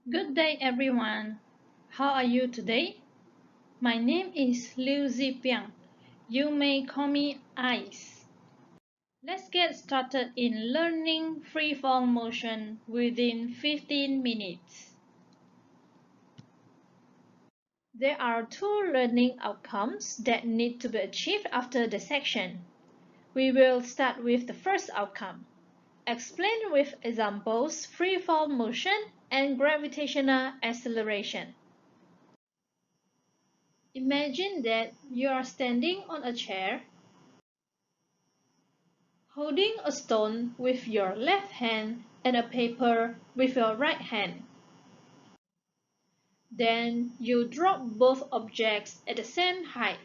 Good day, everyone. How are you today? My name is PIANG. You may call me Ice. Let's get started in learning freefall motion within 15 minutes. There are two learning outcomes that need to be achieved after the section. We will start with the first outcome. Explain with examples freefall motion and gravitational acceleration. Imagine that you are standing on a chair, holding a stone with your left hand and a paper with your right hand. Then you drop both objects at the same height.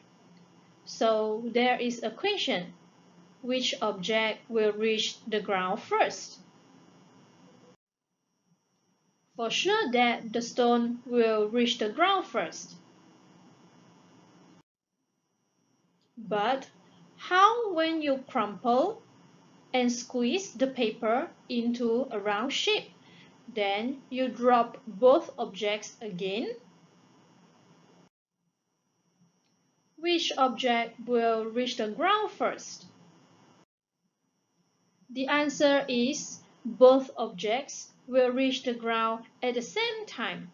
So there is a question: which object will reach the ground first? For sure that the stone will reach the ground first. But how when you crumple and squeeze the paper into a round shape? Then you drop both objects again. Which object will reach the ground first? The answer is both objects will reach the ground at the same time.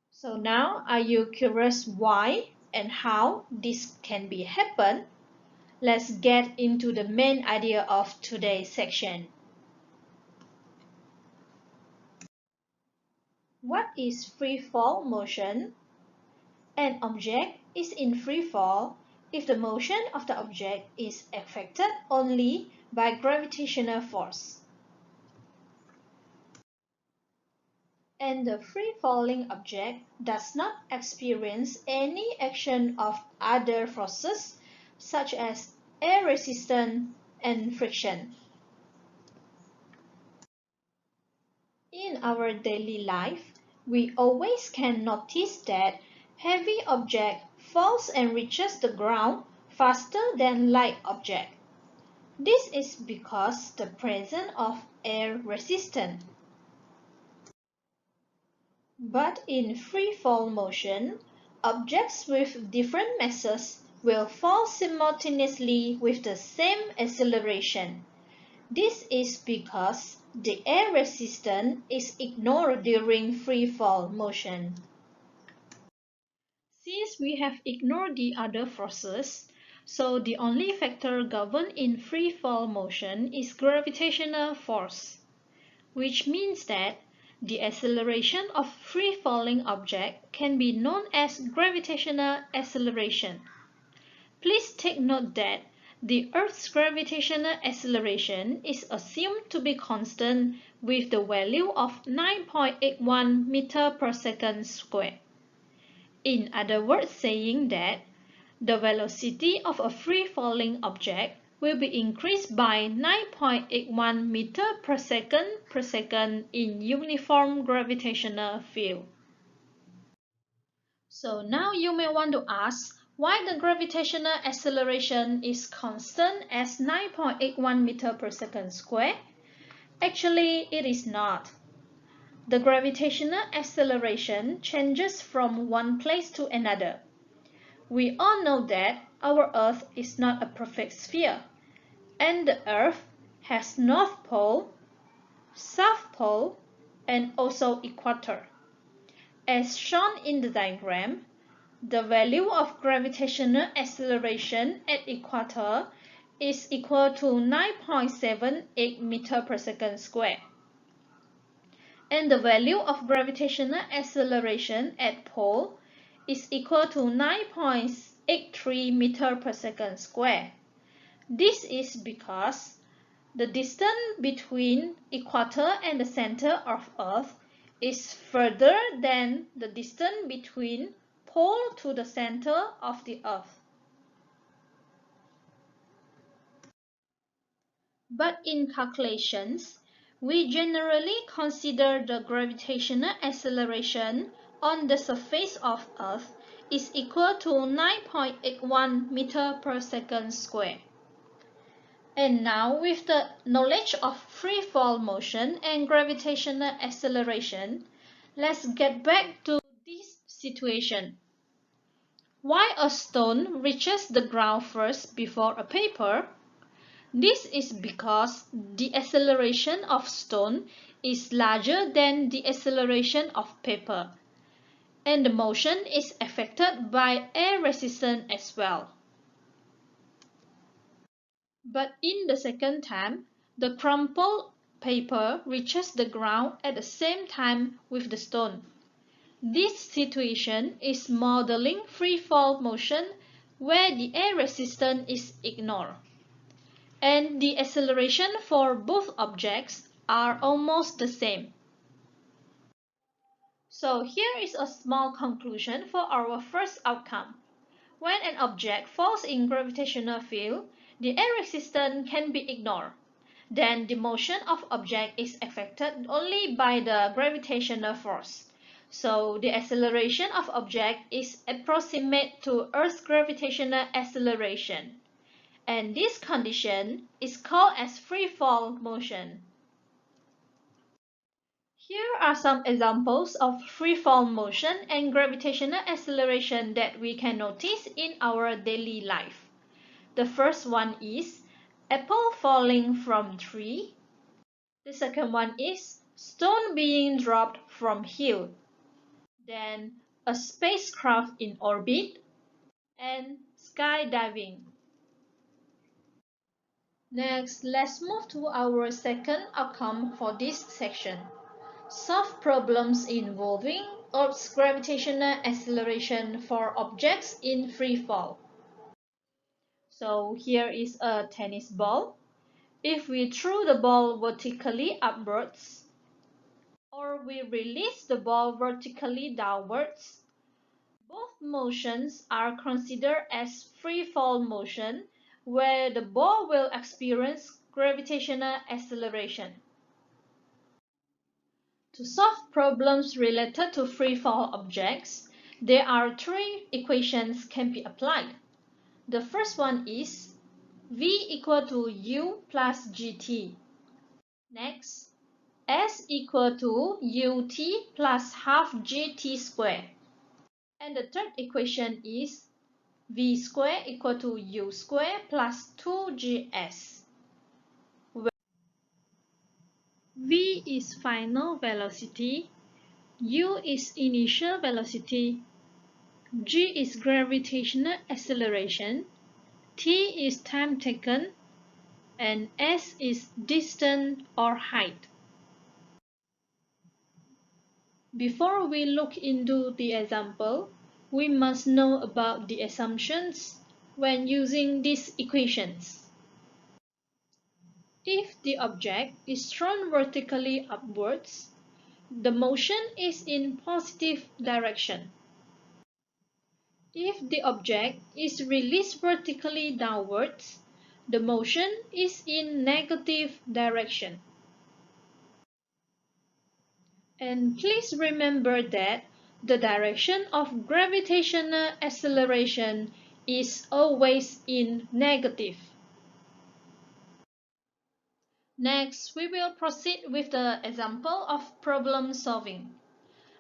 So now, are you curious why and how this can be happen? Let's get into the main idea of today's section. What is free fall motion? An object is in free fall if the motion of the object is affected only by gravitational force. And the free-falling object does not experience any action of other forces such as air resistance and friction. In our daily life, we always can notice that heavy object falls and reaches the ground faster than light object. This is because the presence of air resistance. But in free fall motion, objects with different masses will fall simultaneously with the same acceleration. This is because the air resistance is ignored during free fall motion. Since we have ignored the other forces, so the only factor governed in free fall motion is gravitational force, which means that the acceleration of free-falling object can be known as gravitational acceleration. Please take note that the Earth's gravitational acceleration is assumed to be constant with the value of 9.81 meter per second squared. In other words, saying that the velocity of a free-falling object will be increased by 9.81 meter per second in uniform gravitational field. So now you may want to ask why the gravitational acceleration is constant as 9.81 meter per second squared. Actually, it is not. The gravitational acceleration changes from one place to another. We all know that our Earth is not a perfect sphere, and the Earth has North Pole, South Pole, and also equator. As shown in the diagram, the value of gravitational acceleration at equator is equal to 9.78 meter per second squared. And the value of gravitational acceleration at pole is equal to 9.83 meter per second squared. This is because the distance between equator and the center of Earth is further than the distance between pole to the center of the Earth. But in calculations, we generally consider the gravitational acceleration on the surface of Earth is equal to 9.81 meter per second squared. And now, with the knowledge of free fall motion and gravitational acceleration, let's get back to this situation. Why a stone reaches the ground first before a paper? This is because the acceleration of stone is larger than the acceleration of paper, and the motion is affected by air resistance as well. But in the second time, the crumpled paper reaches the ground at the same time with the stone. This situation is modeling free fall motion where the air resistance is ignored, and the acceleration for both objects are almost the same. So here is a small conclusion for our first outcome. When an object falls in gravitational field, the air resistance can be ignored. Then the motion of object is affected only by the gravitational force. So the acceleration of object is approximate to Earth's gravitational acceleration. And this condition is called as free fall motion. Here are some examples of free fall motion and gravitational acceleration that we can notice in our daily life. The first one is apple falling from tree. The second one is stone being dropped from hill. Then a spacecraft in orbit and skydiving. Next, let's move to our second outcome for this section. Solve problems involving Earth's gravitational acceleration for objects in free fall. So here is a tennis ball. If we throw the ball vertically upwards, or we release the ball vertically downwards, both motions are considered as free fall motion, where the ball will experience gravitational acceleration. To solve problems related to free fall objects, there are three equations can be applied. The first one is V equal to U plus GT. Next, S equal to UT plus half GT squared. And the third equation is V squared equal to U squared plus 2GS. Where V is final velocity, U is initial velocity, G is gravitational acceleration, T is time taken, and S is distance or height. Before we look into the example, we must know about the assumptions when using these equations. If the object is thrown vertically upwards, the motion is in positive direction. If the object is released vertically downwards, the motion is in negative direction. And please remember that the direction of gravitational acceleration is always in negative. Next, we will proceed with the example of problem solving.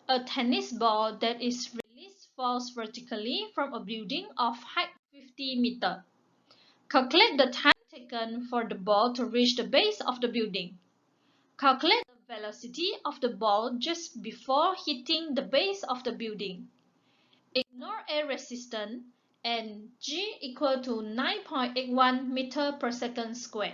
A tennis ball that is released falls vertically from a building of height 50 meters. Calculate the time taken for the ball to reach the base of the building. Calculate the velocity of the ball just before hitting the base of the building. Ignore air resistance and G equal to 9.81 meter per second squared.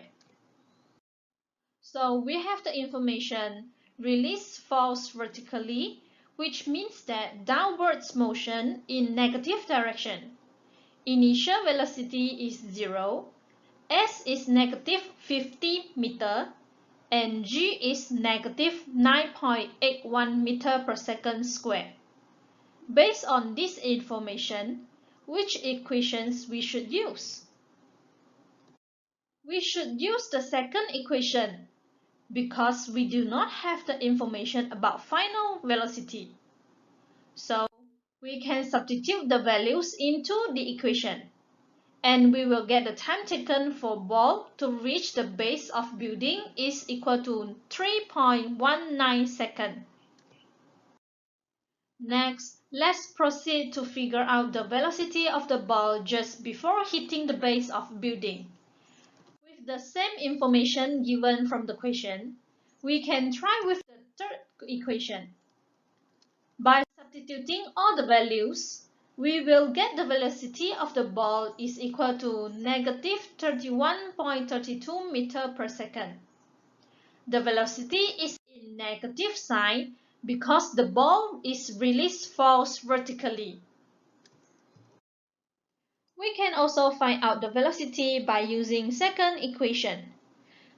So we have the information release falls vertically, which means that downwards motion in negative direction. Initial velocity is 0, S is negative 50 meter, and G is negative 9.81 meter per second squared. Based on this information, which equations we should use? We should use the second equation because we do not have the information about final velocity. So we can substitute the values into the equation. And we will get the time taken for ball to reach the base of building is equal to 3.19 seconds. Next, let's proceed to figure out the velocity of the ball just before hitting the base of building. With the same information given from the question, we can try with the third equation. By substituting all the values, we will get the velocity of the ball is equal to negative 31.32 meters per second. The velocity is in negative sign because the ball is released falls vertically. We can also find out the velocity by using second equation.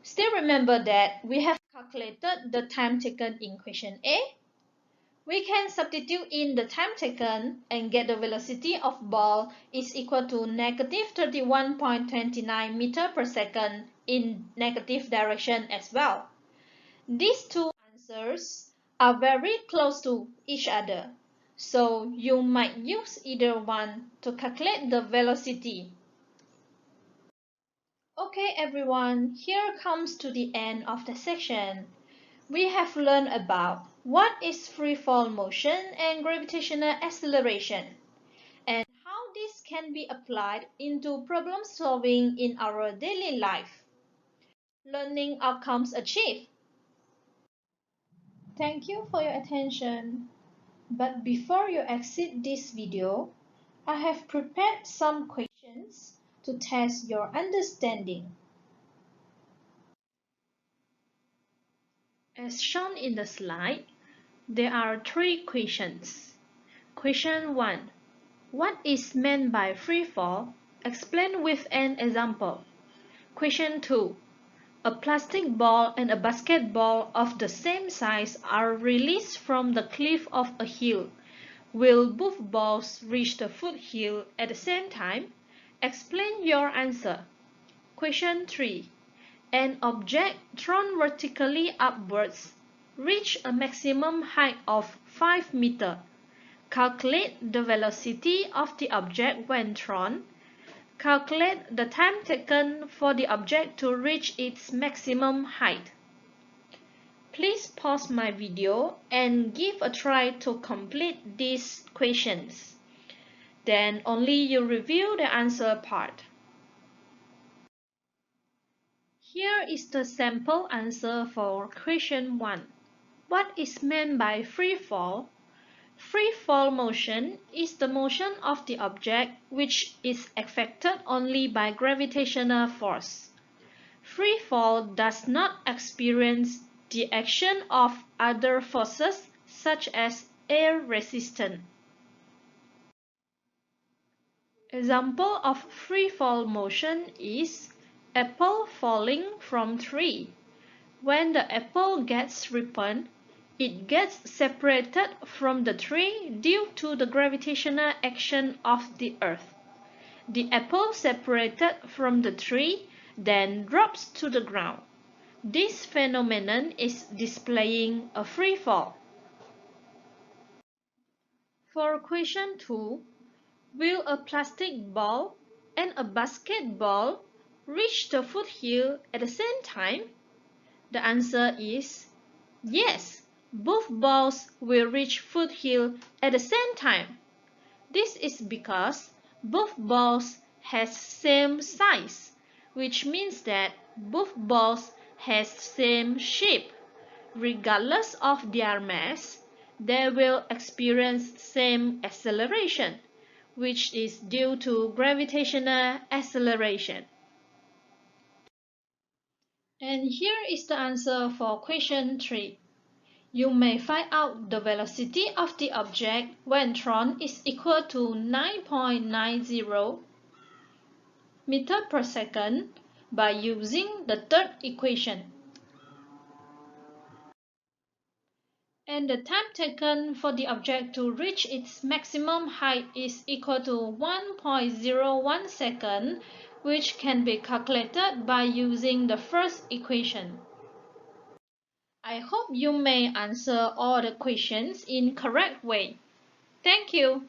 Still remember that we have calculated the time taken in question A. We can substitute in the time taken and get the velocity of ball is equal to negative 31.29 meters per second in negative direction as well. These two answers are very close to each other, so you might use either one to calculate the velocity. Okay everyone, here comes to the end of the section. We have learned about what is free fall motion and gravitational acceleration, and how this can be applied into problem solving in our daily life. Learning outcomes achieved. Thank you for your attention. But before you exit this video, I have prepared some questions to test your understanding. As shown in the slide, there are three questions. Question 1. What is meant by free fall? Explain with an example. Question 2. A plastic ball and a basketball of the same size are released from the cliff of a hill. Will both balls reach the foothill at the same time? Explain your answer. Question 3. An object thrown vertically upwards reach a maximum height of 5 meters. Calculate the velocity of the object when thrown. Calculate the time taken for the object to reach its maximum height. Please pause my video and give a try to complete these questions. Then only you review the answer part. Here is the sample answer for question 1. What is meant by free fall? Free fall motion is the motion of the object which is affected only by gravitational force. Free fall does not experience the action of other forces such as air resistance. Example of free fall motion is apple falling from tree. When the apple gets ripened, it gets separated from the tree due to the gravitational action of the earth. The apple separated from the tree then drops to the ground. This phenomenon is displaying a free fall. For question 2, will a plastic ball and a basketball reach the foothill at the same time? The answer is yes. Both balls will reach foothill at the same time. This is because both balls has same size, which means that both balls has same shape. Regardless of their mass, they will experience same acceleration, which is due to gravitational acceleration. And here is the answer for question 3. You may find out the velocity of the object when thrown is equal to 9.90 meters per second by using the third equation. And the time taken for the object to reach its maximum height is equal to 1.01 seconds, which can be calculated by using the first equation. I hope you may answer all the questions in correct way. Thank you.